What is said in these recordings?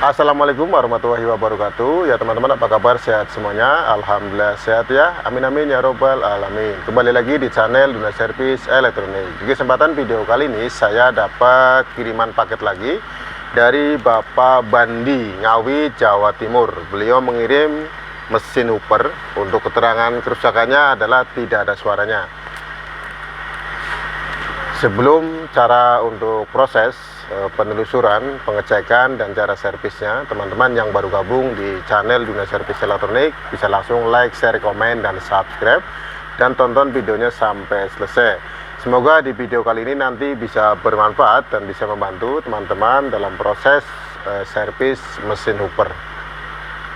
Assalamualaikum warahmatullahi wabarakatuh. Ya teman-teman, apa kabar? Sehat semuanya? Alhamdulillah sehat ya. Amin amin ya robbal alamin. Kembali lagi di channel Dunia Servis Elektronik. Di kesempatan video kali ini saya dapat kiriman paket lagi dari Bapak Bandi, Ngawi, Jawa Timur. Beliau mengirim mesin hooper. Untuk keterangan kerusakannya adalah tidak ada suaranya. Sebelum cara untuk proses penelusuran, pengecekan, dan cara servisnya, teman-teman yang baru gabung di channel Dunia Servis Elektronik bisa langsung like, share, komen, dan subscribe, dan tonton videonya sampai selesai. Semoga di video kali ini nanti bisa bermanfaat dan bisa membantu teman-teman dalam proses servis mesin hooper.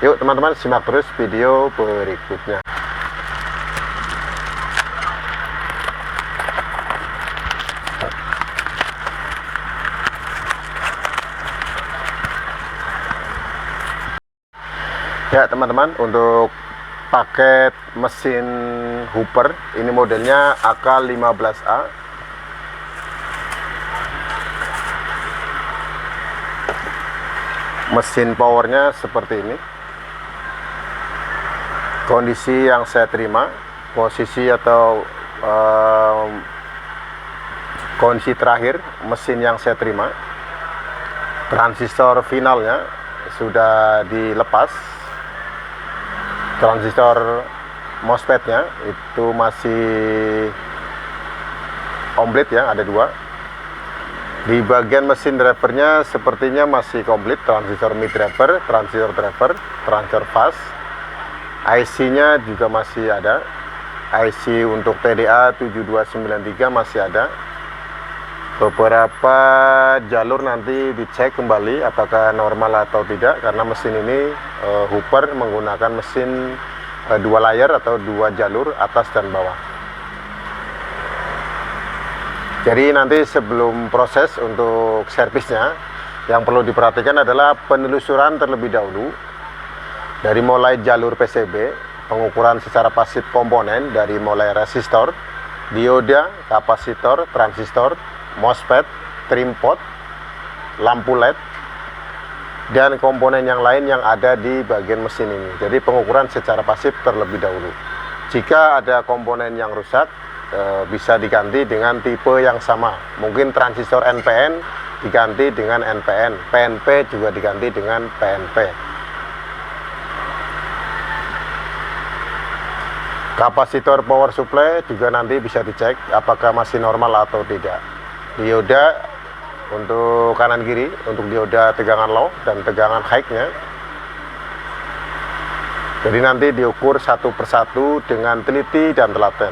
Yuk teman-teman, simak terus video berikutnya. Ya teman-teman, untuk paket mesin hooper ini modelnya AK15A. Mesin powernya seperti ini. Kondisi yang saya terima, posisi atau kondisi terakhir mesin yang saya terima, transistor finalnya sudah dilepas. Transistor MOSFET-nya itu masih komplit ya, ada dua. Di bagian mesin drivernya sepertinya masih komplit, transistor mid driver, transistor driver, transistor fast. IC-nya juga masih ada. IC untuk TDA 7293 masih ada. Beberapa jalur nanti dicek kembali apakah normal atau tidak, karena mesin ini hooper menggunakan mesin dua layer atau dua jalur atas dan bawah. Jadi nanti sebelum proses untuk servisnya, yang perlu diperhatikan adalah penelusuran terlebih dahulu dari mulai jalur PCB, pengukuran secara pasif komponen dari mulai resistor, dioda, kapasitor, transistor, MOSFET, trim pot, lampu LED, dan komponen yang lain yang ada di bagian mesin ini. Jadi pengukuran secara pasif terlebih dahulu. Jika ada komponen yang rusak, bisa diganti dengan tipe yang sama. Mungkin transistor NPN diganti dengan NPN, PNP juga diganti dengan PNP. Kapasitor power supply juga nanti bisa dicek apakah masih normal atau tidak. Dioda untuk kanan kiri, untuk dioda tegangan low dan tegangan high-nya. Jadi nanti diukur satu persatu dengan teliti dan telaten.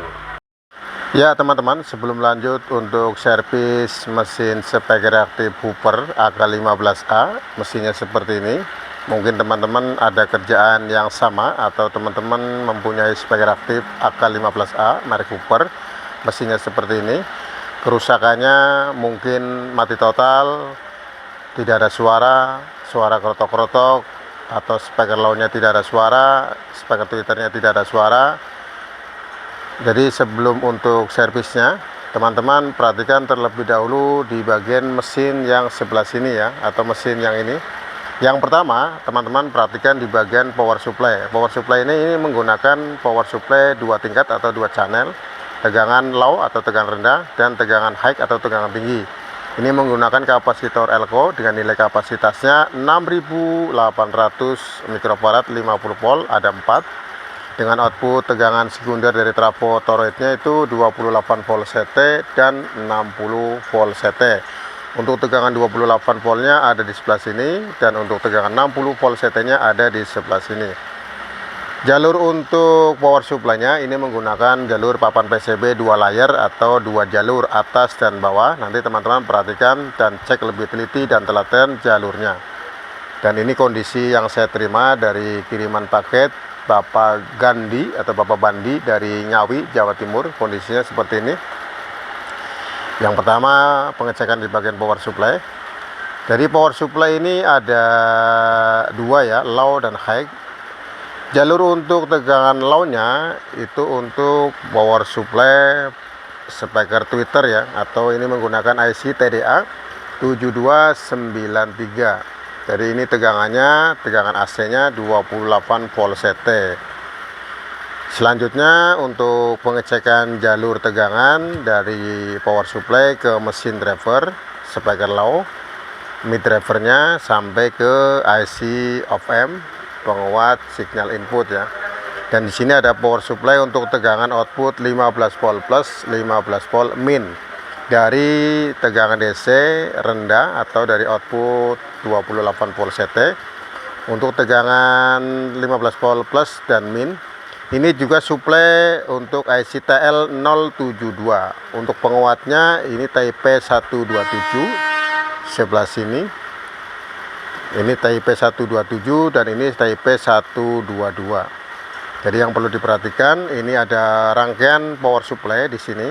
Ya teman-teman, sebelum lanjut untuk servis mesin spek reaktif hooper AK15A, mesinnya seperti ini. Mungkin teman-teman ada kerjaan yang sama atau teman-teman mempunyai spek reaktif AK15A merek hooper, mesinnya seperti ini. Kerusakannya mungkin mati total, tidak ada suara, suara kerotok-kerotok, atau speaker low-nya tidak ada suara, speaker tweeternya tidak ada suara. Jadi sebelum untuk servisnya, teman-teman perhatikan terlebih dahulu di bagian mesin yang sebelah sini ya, atau mesin yang ini. Yang pertama, teman-teman perhatikan di bagian power supply. Power supply ini menggunakan power supply dua tingkat atau dua channel. Tegangan low atau tegangan rendah dan tegangan high atau tegangan tinggi. Ini menggunakan kapasitor Elco dengan nilai kapasitasnya 6800 mikrofarad 50 volt, ada 4. Dengan output tegangan sekunder dari trafo toroidnya itu 28 volt CT dan 60 volt CT. Untuk tegangan 28 voltnya ada di sebelah sini, dan untuk tegangan 60 volt CT-nya ada di sebelah sini. Jalur untuk power supply-nya ini menggunakan jalur papan PCB dua layer atau dua jalur atas dan bawah. Nanti teman-teman perhatikan dan cek lebih teliti dan telaten jalurnya. Dan ini kondisi yang saya terima dari kiriman paket Bapak Gandhi atau Bapak Bandi dari Ngawi, Jawa Timur. Kondisinya seperti ini. Yang pertama, pengecekan di bagian power supply. Dari power supply ini ada dua ya, low dan high. Jalur untuk tegangan low-nya itu untuk power supply speaker tweeter ya, atau ini menggunakan IC TDA 7293. Jadi ini tegangan AC nya 28 volt CT. Selanjutnya untuk pengecekan jalur tegangan dari power supply ke mesin driver speaker low, mid drivernya sampai ke IC of M, penguat signal input ya. Dan di sini ada power supply untuk tegangan output 15 volt plus, 15 volt min dari tegangan DC rendah atau dari output 28 volt CT. Untuk tegangan 15 volt plus dan min, ini juga suplai untuk IC TL 072. Untuk penguatnya ini Type 127 sebelah sini. Ini Type 127 dan ini Type 122. Jadi yang perlu diperhatikan, ini ada rangkaian power supply di sini.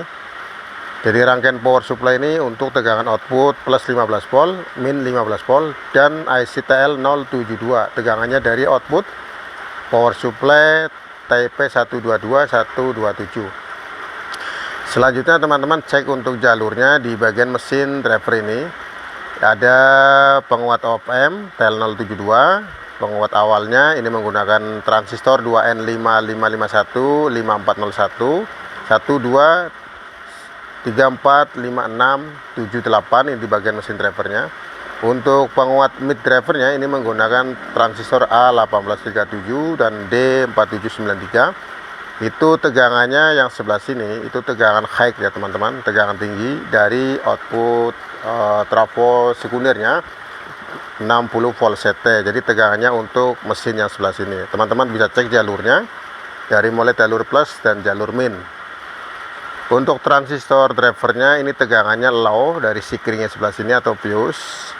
Jadi rangkaian power supply ini untuk tegangan output plus 15 volt, min 15 volt, dan ICTL 072. Tegangannya dari output power supply Type 122 127. Selanjutnya teman-teman cek untuk jalurnya di bagian mesin driver ini. Ada penguat OFM TL072. Penguat awalnya ini menggunakan transistor 2N5551 5401 12 34 56 78, ini di bagian mesin drivernya. Untuk penguat mid drivernya ini menggunakan transistor A1837 dan D4793. Itu tegangannya yang sebelah sini itu tegangan high ya teman-teman, tegangan tinggi dari output trafo sekundernya 60 volt CT. Jadi tegangannya untuk mesin yang sebelah sini. Teman-teman bisa cek jalurnya dari mulai jalur plus dan jalur min. Untuk transistor drivernya ini tegangannya low dari sikringnya sebelah sini atau fuse.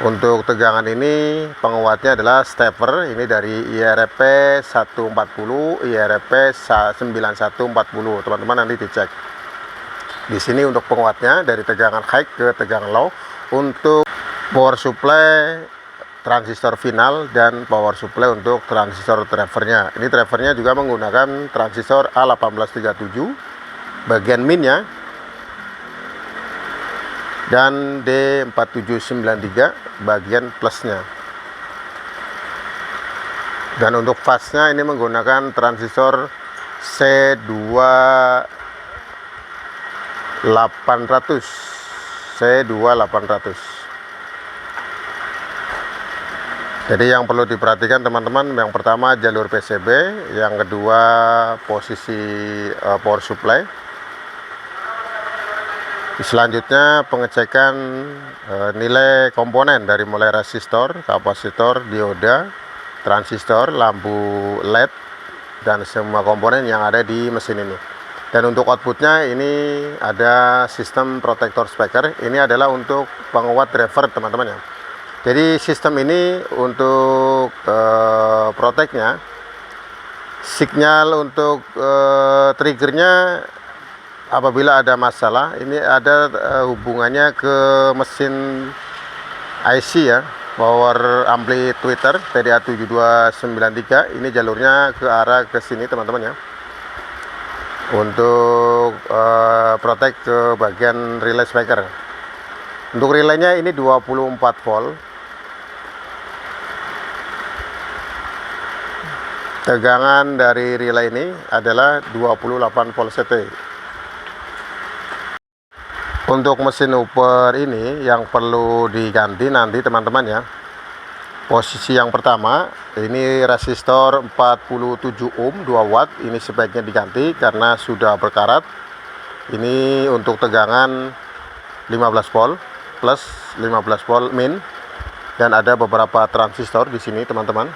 Untuk tegangan ini penguatnya adalah stepper, ini dari IRP 140, IRP 9140. Teman-teman nanti dicek. Di sini untuk penguatnya dari tegangan high ke tegangan low. Untuk power supply transistor final dan power supply untuk transistor drivernya. Ini drivernya juga menggunakan transistor A1837 bagian minnya dan D4793 bagian plusnya. Dan untuk fase-nya ini menggunakan transistor C2800 C2800. Jadi yang perlu diperhatikan teman-teman, yang pertama jalur PCB, yang kedua posisi power supply. Selanjutnya pengecekan nilai komponen dari mulai resistor, kapasitor, dioda, transistor, lampu LED, dan semua komponen yang ada di mesin ini. Dan untuk outputnya ini ada sistem protektor speaker. Ini adalah untuk penguat driver teman-teman ya. Jadi sistem ini untuk proteknya, sinyal untuk triggernya apabila ada masalah, ini ada hubungannya ke mesin IC ya, power amplifier TDA7293. Ini jalurnya ke arah ke sini teman-teman ya, untuk protek ke bagian relay speaker. Untuk relaynya ini 24 volt. Tegangan dari relay ini adalah 28 volt CT. Untuk mesin upper ini yang perlu diganti nanti teman-teman ya. Posisi yang pertama ini resistor 47 ohm 2 watt, ini sebaiknya diganti karena sudah berkarat. Ini untuk tegangan 15 volt plus, 15 volt min, dan ada beberapa transistor di sini teman-teman.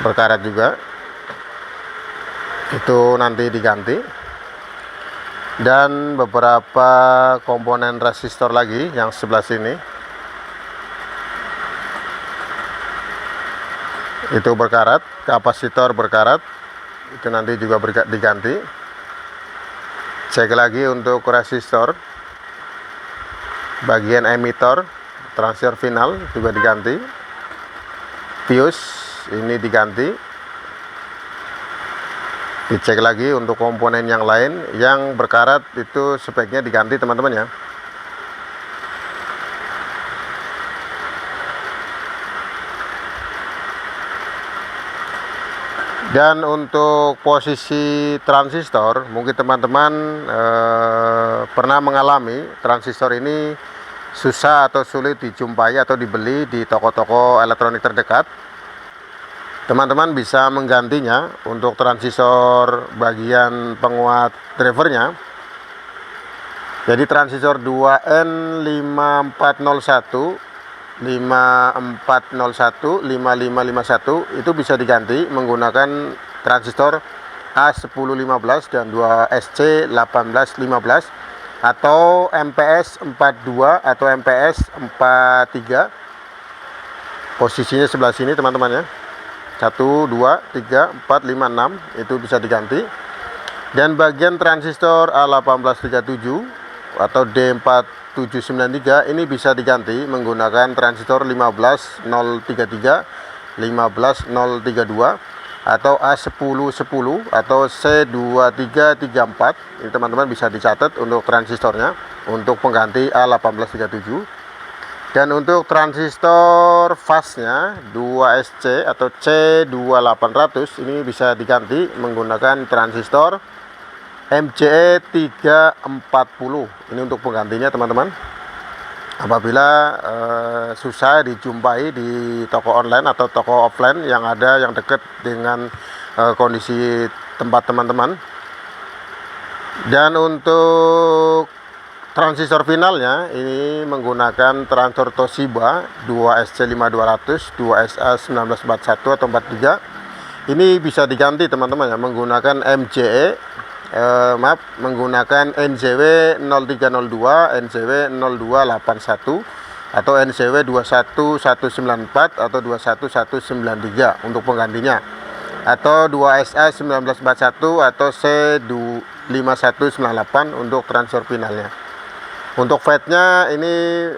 Berkarat juga, itu nanti diganti. Dan beberapa komponen resistor lagi yang sebelah sini itu berkarat, kapasitor berkarat, itu nanti juga diganti. Cek lagi untuk resistor bagian emitter, transistor final juga diganti. Fuse ini diganti. Dicek lagi untuk komponen yang lain yang berkarat itu sebaiknya diganti teman-teman ya. Dan untuk posisi transistor, mungkin teman-teman pernah mengalami transistor ini susah atau sulit dijumpai atau dibeli di toko-toko elektronik terdekat. Teman-teman bisa menggantinya untuk transistor bagian penguat drivernya. Jadi transistor 2N5401, 5401, 5551 itu bisa diganti menggunakan transistor A1015 dan 2SC1815 atau MPS 42 atau MPS 43. Posisinya sebelah sini teman-teman ya. 1, 2, 3, 4, 5, 6 itu bisa diganti. Dan bagian transistor A1837 atau D4793 ini bisa diganti menggunakan transistor 15033, 15032 atau A1010 atau C2334. Ini teman-teman bisa dicatat untuk transistornya untuk pengganti A1837. Dan untuk transistor fastnya 2SC atau C2800 ini bisa diganti menggunakan transistor MCE 340. Ini untuk penggantinya teman-teman. Apabila susah dijumpai di toko online atau toko offline yang ada yang dekat dengan kondisi tempat teman-teman. Dan untuk transistor finalnya ini menggunakan transistor Toshiba 2SC5200, 2SA1941 atau 43. Ini bisa diganti teman-teman ya menggunakan MCE menggunakan NJW 0302, NJW 0281 atau NJW 21194 atau 21193 untuk penggantinya, atau 2SA 1941 atau C5198 untuk transfer finalnya. Untuk FET-nya ini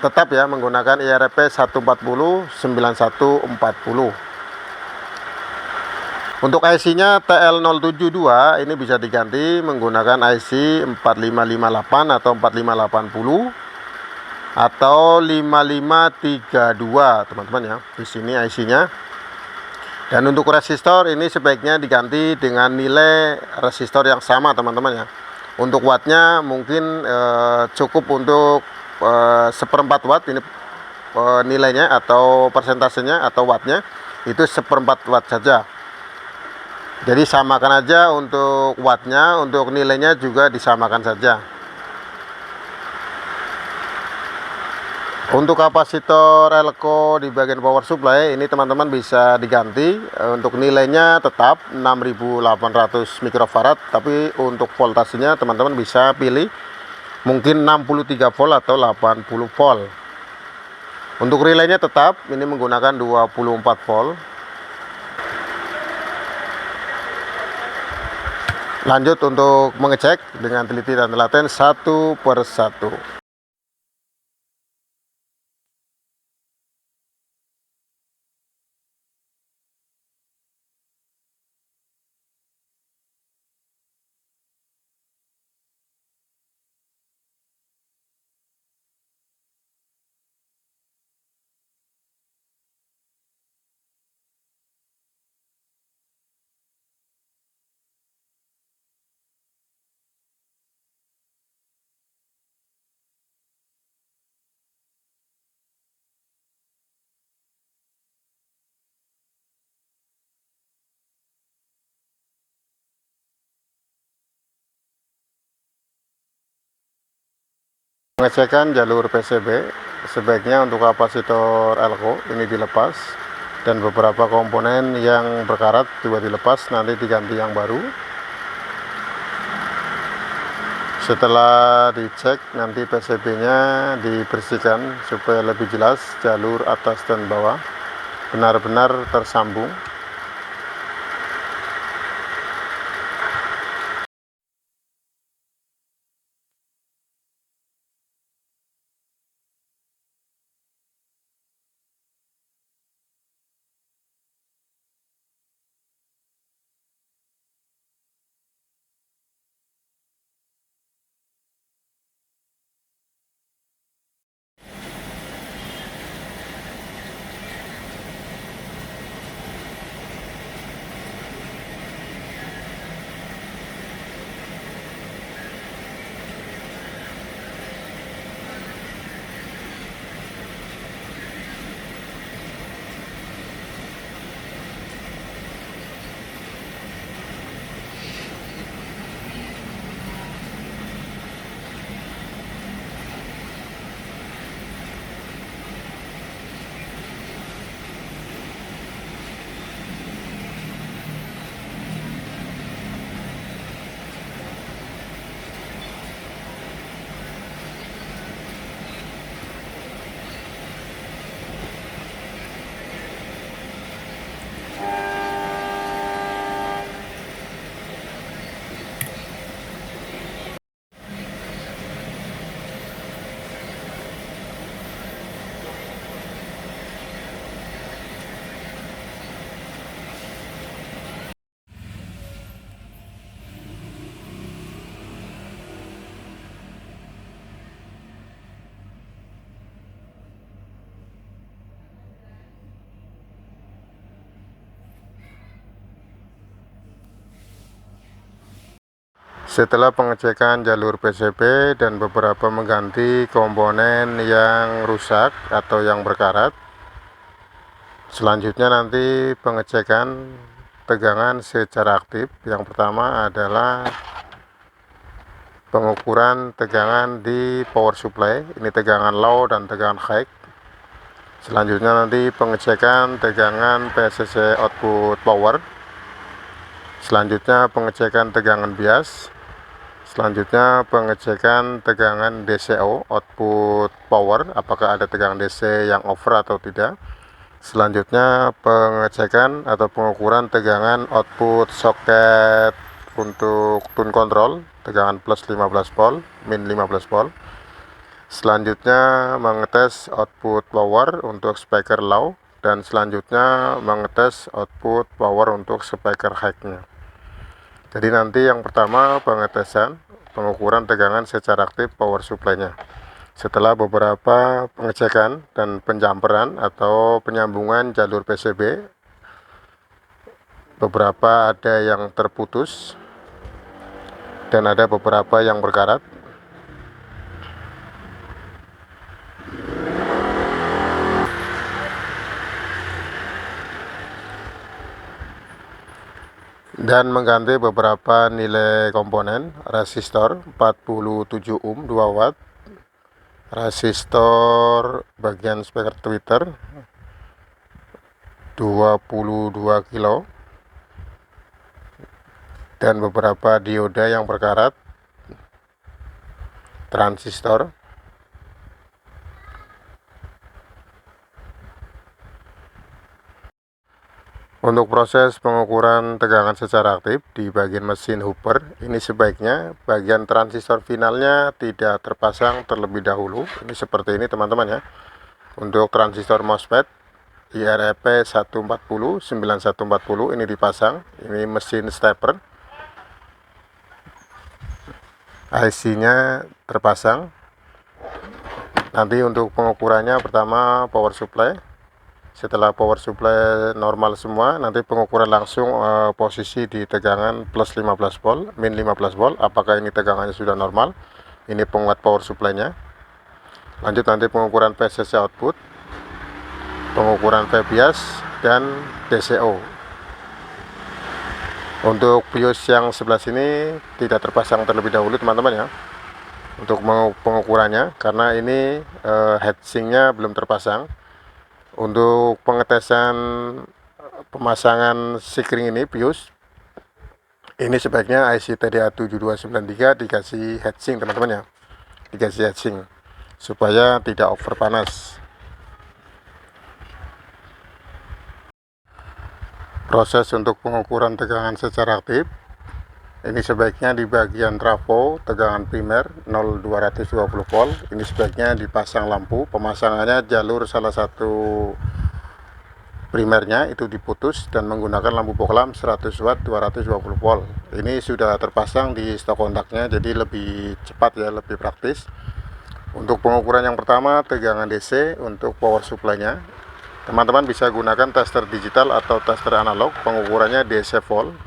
tetap ya menggunakan IRP 140 9140. Untuk IC-nya TL072 ini bisa diganti menggunakan IC 4558 atau 4580 atau 5532 teman-teman ya. Di sini IC-nya. Dan untuk resistor ini sebaiknya diganti dengan nilai resistor yang sama teman-teman ya. Untuk wattnya mungkin cukup untuk 1/4 watt ini nilainya atau persentasenya atau wattnya itu 1/4 watt saja. Jadi samakan aja untuk wattnya, untuk nilainya juga disamakan saja. Untuk kapasitor elko di bagian power supply ini teman-teman bisa diganti, untuk nilainya tetap 6800 mikrofarad, tapi untuk voltasenya teman-teman bisa pilih mungkin 63 volt atau 80 volt. Untuk relaynya tetap ini menggunakan 24 volt. Lanjut untuk mengecek dengan teliti dan telaten satu per satu. Pengecekan jalur PCB, sebaiknya untuk kapasitor elko ini dilepas dan beberapa komponen yang berkarat juga dilepas, nanti diganti yang baru. Setelah dicek nanti PCB-nya dibersihkan supaya lebih jelas jalur atas dan bawah benar-benar tersambung. Setelah pengecekan jalur PCB dan beberapa mengganti komponen yang rusak atau yang berkarat, selanjutnya nanti pengecekan tegangan secara aktif. Yang pertama adalah pengukuran tegangan di power supply, ini tegangan low dan tegangan high. Selanjutnya nanti pengecekan tegangan PSC output power. Selanjutnya pengecekan tegangan bias. Selanjutnya pengecekan tegangan DCO output power, apakah ada tegangan DC yang over atau tidak. Selanjutnya pengecekan atau pengukuran tegangan output soket untuk tune control, tegangan plus 15 volt, min 15 volt. Selanjutnya mengetes output power untuk speaker low, dan selanjutnya mengetes output power untuk speaker high-nya. Jadi nanti yang pertama pengetesan pengukuran tegangan secara aktif power supply-nya. Setelah beberapa pengecekan dan penjamperan atau penyambungan jalur PCB, beberapa ada yang terputus dan ada beberapa yang berkarat. Dan mengganti beberapa nilai komponen resistor 47 ohm 2 watt, resistor bagian speaker tweeter 22 kilo, dan beberapa dioda yang berkarat, transistor. Untuk proses pengukuran tegangan secara aktif di bagian mesin hooper, ini sebaiknya bagian transistor finalnya tidak terpasang terlebih dahulu. Ini seperti ini teman-teman ya. Untuk transistor MOSFET IREP 140 9140 ini dipasang. Ini mesin stepper. IC-nya terpasang. Nanti untuk pengukurannya pertama power supply. Setelah power supply normal semua, nanti pengukuran langsung posisi di tegangan plus 15 volt, min 15 volt. Apakah ini tegangannya sudah normal? Ini penguat power supply-nya. Lanjut nanti pengukuran PSC output, pengukuran bias dan DCO. Untuk bios yang sebelah sini tidak terpasang terlebih dahulu teman-teman ya. Untuk pengukurannya, karena ini heatsinknya belum terpasang. Untuk pengetesan pemasangan sikring ini BIOS, ini sebaiknya IC TDA 7293 dikasih heatsink teman-teman ya, dikasih heatsink supaya tidak over panas. Proses untuk pengukuran tegangan secara aktif, ini sebaiknya di bagian trafo tegangan primer 0220 volt, ini sebaiknya dipasang lampu. Pemasangannya jalur salah satu primernya itu diputus dan menggunakan lampu bohlam 100 watt 220 volt. Ini sudah terpasang di stok kontaknya, jadi lebih cepat ya, lebih praktis. Untuk pengukuran yang pertama tegangan DC untuk power supply-nya, teman-teman bisa gunakan tester digital atau tester analog. Pengukurannya DC volt.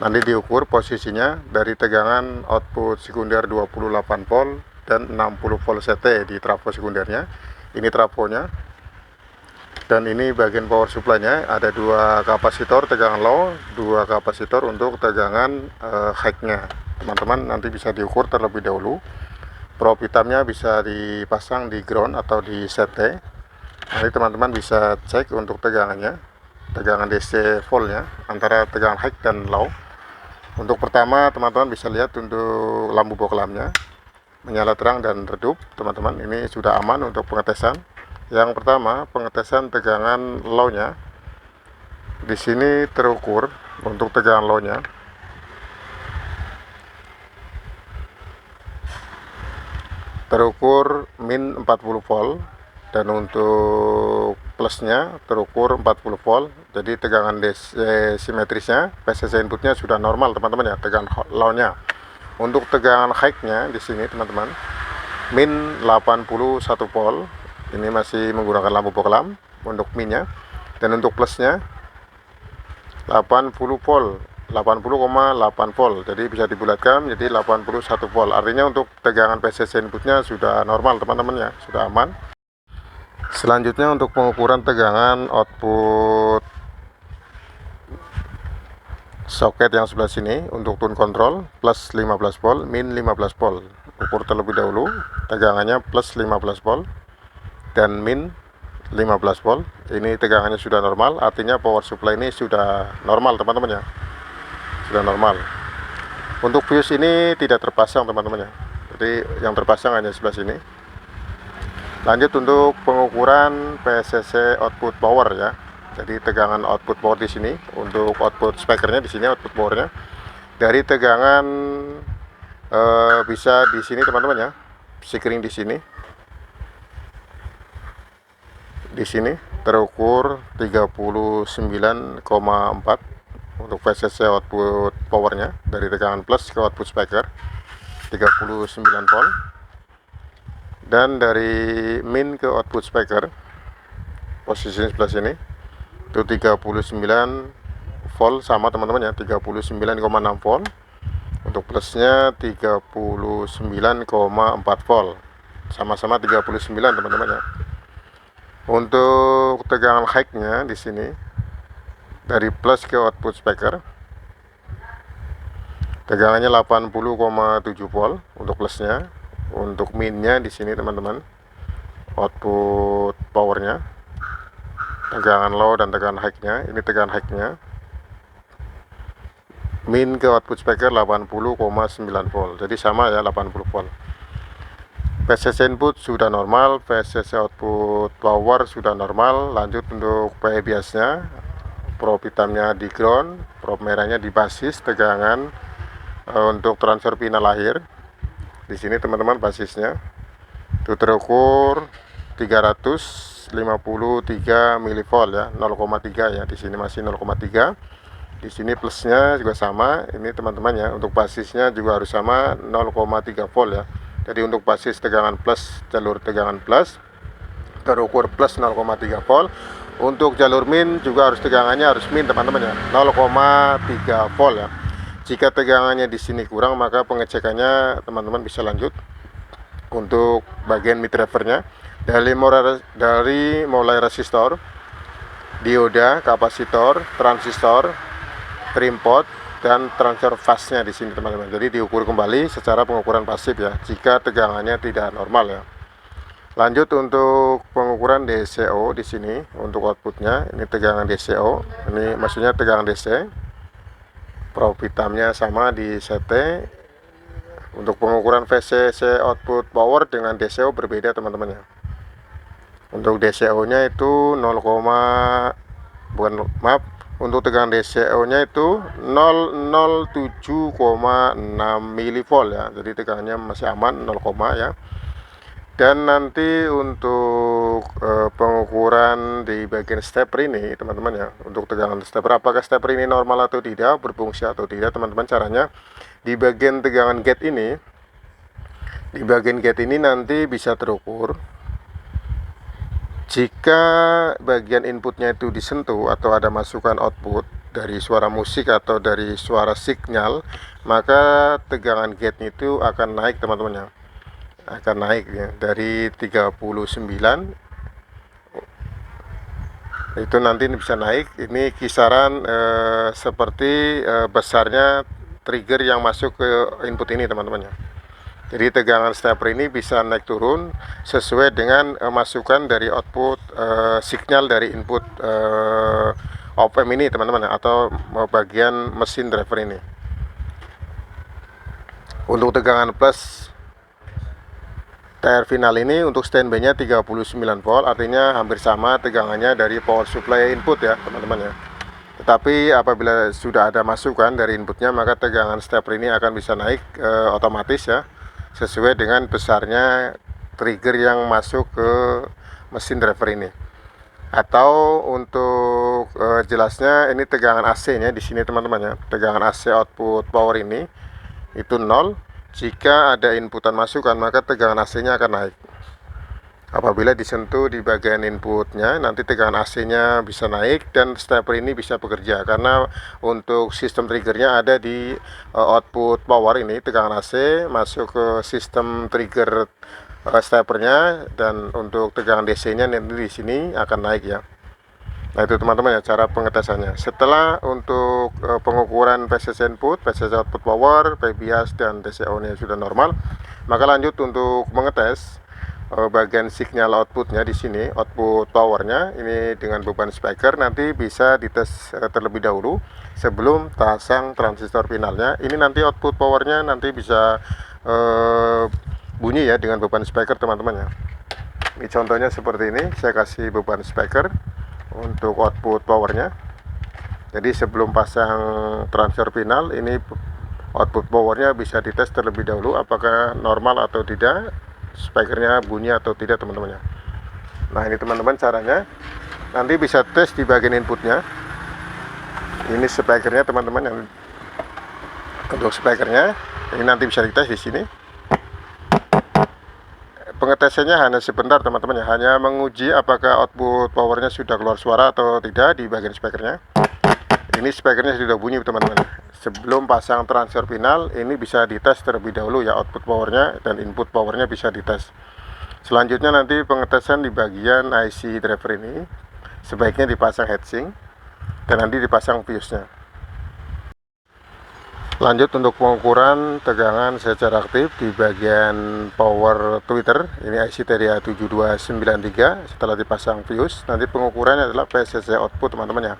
Nanti diukur posisinya dari tegangan output sekunder 28 volt dan 60 volt CT di trafo sekundernya. Ini trafonya. Dan ini bagian power supply-nya, ada dua kapasitor tegangan low, dua kapasitor untuk tegangan high-nya. Teman-teman nanti bisa diukur terlebih dahulu. Probe hitamnya bisa dipasang di ground atau di CT. Nanti teman-teman bisa cek untuk tegangannya, tegangan DC voltnya antara tegangan high dan low. Untuk pertama teman-teman bisa lihat untuk lampu bohlamnya menyala terang dan redup. Teman-teman ini sudah aman untuk pengetesan. Yang pertama pengetesan tegangan low-nya. Di sini terukur untuk tegangan low-nya. Terukur min 40 volt, dan untuk plusnya terukur 40 volt. Jadi tegangan DC simetrisnya, PSC inputnya sudah normal teman-teman ya, tegangan low-nya. Untuk tegangan high-nya di sini teman-teman min 81 volt. Ini masih menggunakan lampu bohlam untuk minnya, dan untuk plusnya 80 volt 80,8 volt. Jadi bisa dibulatkan menjadi 81 volt. Artinya untuk tegangan PCC inputnya sudah normal teman-teman ya, sudah aman. Selanjutnya untuk pengukuran tegangan output soket yang sebelah sini untuk tune control plus 15 volt, min 15 volt. Ukur terlebih dahulu tegangannya plus 15 volt dan min 15 volt. Ini tegangannya sudah normal, artinya power supply ini sudah normal teman-teman ya, sudah normal. Untuk fuse ini tidak terpasang teman-teman ya, jadi yang terpasang hanya sebelah sini. Lanjut untuk pengukuran PCC output power ya. Jadi tegangan output power di sini, untuk output speakernya di sini output powernya dari tegangan bisa di sini teman-teman ya, sikring di sini. Di sini terukur 39,4 untuk PCC output powernya dari tegangan plus ke output speaker 39 volt, dan dari min ke output speaker posisi sebelah sini itu 39 volt sama teman-teman ya, 39,6 volt. Untuk plusnya 39,4 volt, sama-sama 39 teman-teman ya. Untuk tegangan high-nya di sini dari plus ke output speaker tegangannya 80,7 volt untuk plusnya. Untuk minnya di sini teman-teman, output powernya, tegangan low dan tegangan high-nya, ini tegangan high-nya. Min ke output speaker 80,9 volt, jadi sama ya 80 volt. PCC input sudah normal, PCC output power sudah normal. Lanjut untuk PE biasnya, probe hitamnya di ground, probe merahnya di basis tegangan. Untuk transfer pinal lahir di sini teman-teman, basisnya itu terukur 353 mV ya, 0,3 ya, di sini masih 0,3. Di sini plusnya juga sama ini teman-teman ya, untuk basisnya juga harus sama 0,3 volt ya. Jadi untuk basis tegangan plus, jalur tegangan plus terukur plus 0,3 volt. Untuk jalur min juga harus tegangannya harus min teman-teman ya, 0,3 volt ya. Jika tegangannya di sini kurang, maka pengecekannya teman-teman bisa lanjut untuk bagian mid drivernya dari mulai resistor, dioda, kapasitor, transistor, trim pot, dan transfer fase-nya di sini teman-teman. Jadi diukur kembali secara pengukuran pasif ya, jika tegangannya tidak normal ya. Lanjut untuk pengukuran DCO di sini untuk outputnya, ini tegangan DCO, ini maksudnya tegangan DC. Probe hitamnya sama di CT. Untuk pengukuran VCC output power dengan DCO berbeda teman-teman ya. Untuk DCO-nya itu untuk tegangan DCO-nya itu 007,6 mV ya. Jadi tegangannya masih aman 0, ya. Dan nanti untuk pengukuran di bagian stepper ini teman-teman ya, untuk tegangan stepper, apakah stepper ini normal atau tidak, berfungsi atau tidak teman-teman, caranya di bagian tegangan gate ini, di bagian gate ini nanti bisa terukur. Jika bagian inputnya itu disentuh atau ada masukan output dari suara musik atau dari suara signal, maka tegangan gate itu akan naik teman-teman ya, akan naik ya, dari 39 itu nanti bisa naik. Ini kisaran seperti besarnya trigger yang masuk ke input ini teman-teman ya. Jadi tegangan stepper ini bisa naik turun sesuai dengan masukan dari output signal dari input op-amp ini teman-teman, atau bagian mesin driver ini. Untuk tegangan plus TR final ini untuk standby nya 39 volt, artinya hampir sama tegangannya dari power supply input ya teman-teman ya. Tetapi apabila sudah ada masukan dari inputnya, maka tegangan stepper ini akan bisa naik otomatis ya, sesuai dengan besarnya trigger yang masuk ke mesin driver ini. Atau untuk jelasnya, ini tegangan AC nya di sini teman-teman ya, tegangan AC output power ini itu 0. Jika ada inputan masukan, maka tegangan AC nya akan naik. Apabila disentuh di bagian inputnya, nanti tegangan AC-nya bisa naik dan stepper ini bisa bekerja, karena untuk sistem triggernya ada di output power ini, tegangan AC masuk ke sistem trigger steppernya, dan untuk tegangan DC-nya nanti di sini akan naik ya. Nah itu teman-teman ya cara pengetesannya. Setelah untuk pengukuran PCC input, PCC output power, PBIAS dan DCO-nya sudah normal, maka lanjut untuk mengetes bagian signal outputnya di sini, output powernya ini dengan beban speaker nanti bisa dites terlebih dahulu sebelum pasang transistor finalnya. Ini nanti output powernya nanti bisa bunyi ya dengan beban speaker teman-teman ya. Ini contohnya seperti ini, saya kasih beban speaker untuk output powernya. Jadi sebelum pasang transistor final, ini output powernya bisa dites terlebih dahulu apakah normal atau tidak, speakernya bunyi atau tidak teman-teman ya. Nah ini teman-teman caranya, nanti bisa tes di bagian inputnya. Ini speakernya teman-teman, yang untuk speakernya ini nanti bisa dites di sini. Pengetesannya hanya sebentar teman-teman ya, hanya menguji apakah output powernya sudah keluar suara atau tidak di bagian speakernya. Ini speakernya sudah bunyi teman-teman. Sebelum pasang transistor final, ini bisa dites terlebih dahulu ya, output powernya dan input powernya bisa dites. Selanjutnya nanti pengetesan di bagian IC driver ini, sebaiknya dipasang heatsink dan nanti dipasang fuse-nya. Lanjut untuk pengukuran tegangan secara aktif di bagian power tweeter, ini IC TDA 7293. Setelah dipasang fuse, nanti pengukurannya adalah PCC output teman-teman ya.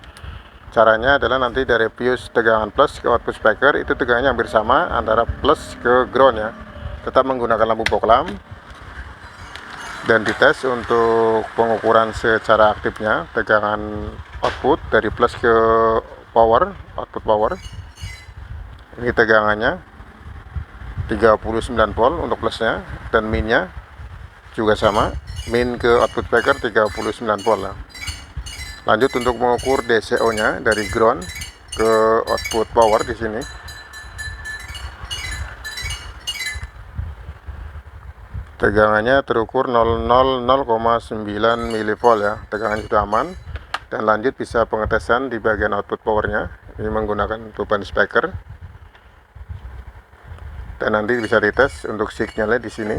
Caranya adalah nanti dari fuse tegangan plus ke output speaker itu tegangannya hampir sama antara plus ke ground ya. Tetap menggunakan lampu fog lamp dan dites untuk pengukuran secara aktifnya tegangan output dari plus ke power, output power. Ini tegangannya 39 volt untuk plusnya, dan minnya juga sama, min ke output speaker 39 volt lah. Lanjut untuk mengukur DCO-nya dari ground ke output power di sini. Tegangannya terukur 0,9 mV ya, tegangan sudah aman. Dan lanjut bisa pengetesan di bagian output powernya, ini menggunakan beban speaker. Dan nanti bisa dites untuk signalnya di sini.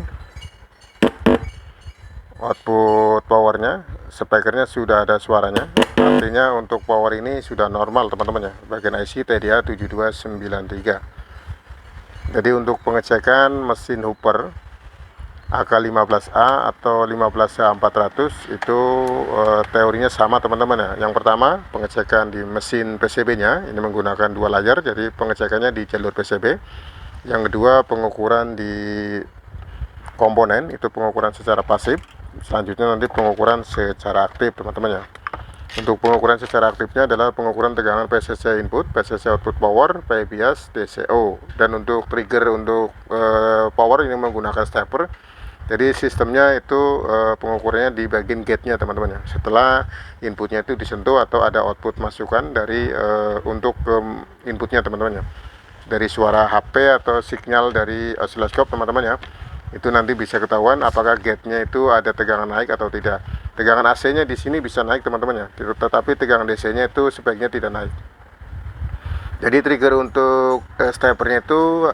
Output powernya, speakernya sudah ada suaranya, artinya untuk power ini sudah normal teman-teman ya, bagian IC TDA 7293. Jadi untuk pengecekan mesin Hooper AK15A atau 15A400 itu teorinya sama teman-teman ya. Yang pertama pengecekan di mesin PCB nya, ini menggunakan dua layar, jadi pengecekannya di jalur PCB. Yang kedua pengukuran di komponen, itu pengukuran secara pasif. Selanjutnya nanti pengukuran secara aktif teman-teman ya. Untuk pengukuran secara aktifnya adalah pengukuran tegangan PCC input, PCC output power, PBIAS, DCO. Dan untuk trigger untuk power ini menggunakan stepper. Jadi sistemnya itu pengukurannya di bagian gate-nya teman-teman ya. Setelah inputnya itu disentuh atau ada output masukan dari untuk inputnya teman-teman ya, dari suara HP atau sinyal dari oscilloscope teman-teman ya. Itu nanti bisa ketahuan apakah gate-nya itu ada tegangan naik atau tidak. Tegangan AC-nya di sini bisa naik teman-teman ya, tetapi tegangan DC-nya itu sebaiknya tidak naik. Jadi trigger untuk steppernya itu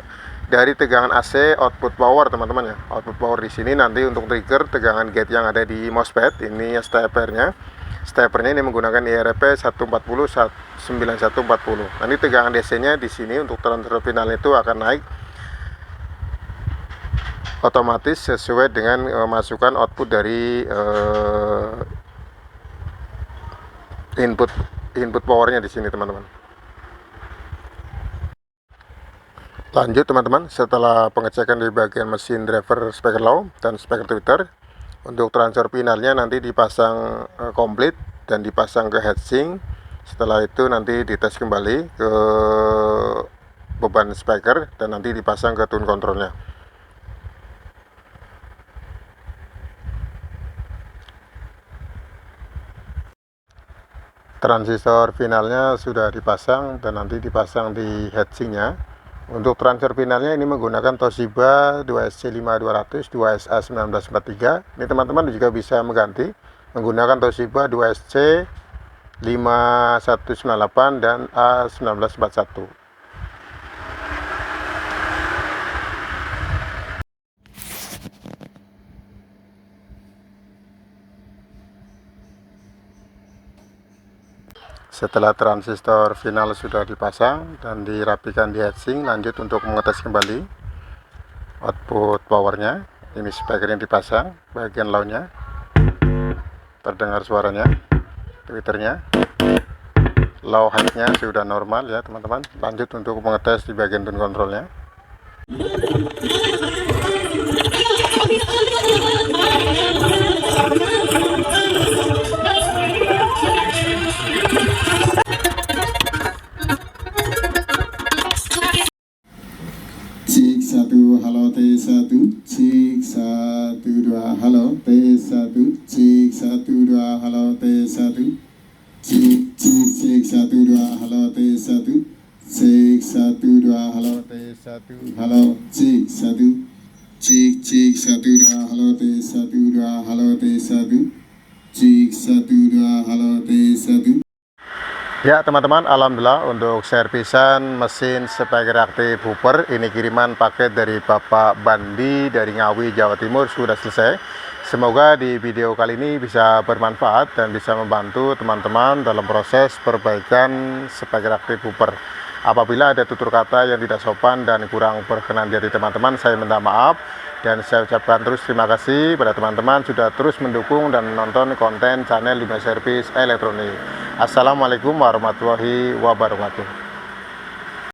dari tegangan AC output power teman-teman ya. Output power di sini nanti untuk trigger tegangan gate yang ada di MOSFET, ini steppernya. Steppernya ini menggunakan IRP 140 9140. Nanti tegangan DC-nya di sini untuk transistor final itu akan naik otomatis sesuai dengan masukan output dari input powernya di sini teman-teman. Lanjut teman-teman, setelah pengecekan di bagian mesin driver speaker low dan speaker tweeter, untuk transistor finalnya nanti dipasang komplit dan dipasang ke heatsink. Setelah itu nanti dites kembali ke beban speaker dan nanti dipasang ke tune controlnya. Transistor finalnya sudah dipasang dan nanti dipasang di heatsinknya. Untuk transfer finalnya ini menggunakan Toshiba 2SC5200 2SA 1943. Ini teman-teman juga bisa mengganti menggunakan Toshiba 2SC 5198 dan A1941. Setelah transistor final sudah dipasang dan dirapikan di heatsink, lanjut untuk mengetes kembali output powernya. Ini speaker yang dipasang, bagian low-nya terdengar suaranya, tweeternya, low high-nya sudah normal ya teman-teman. Lanjut untuk mengetes di bagian tune controlnya. Cek 1 halo T1 cek 1 2 halo T1 cek 1 2 halo T1 cek cek cek 1 2 halo T1 cek 1 2 halo T1 halo cek 1 cek cek 1 2 halo T1 2 halo T1 cek 1 2 halo T1. Ya teman-teman, alhamdulillah untuk servisan mesin speaker aktif Hooper ini kiriman paket dari Bapak Bandi dari Ngawi, Jawa Timur sudah selesai. Semoga di video kali ini bisa bermanfaat dan bisa membantu teman-teman dalam proses perbaikan speaker aktif Hooper. Apabila ada tutur kata yang tidak sopan dan kurang berkenan dari teman-teman, saya minta maaf. Dan saya ucapkan terus terima kasih pada teman-teman sudah terus mendukung dan menonton konten channel Lima Servis Elektronik. Assalamualaikum warahmatullahi wabarakatuh.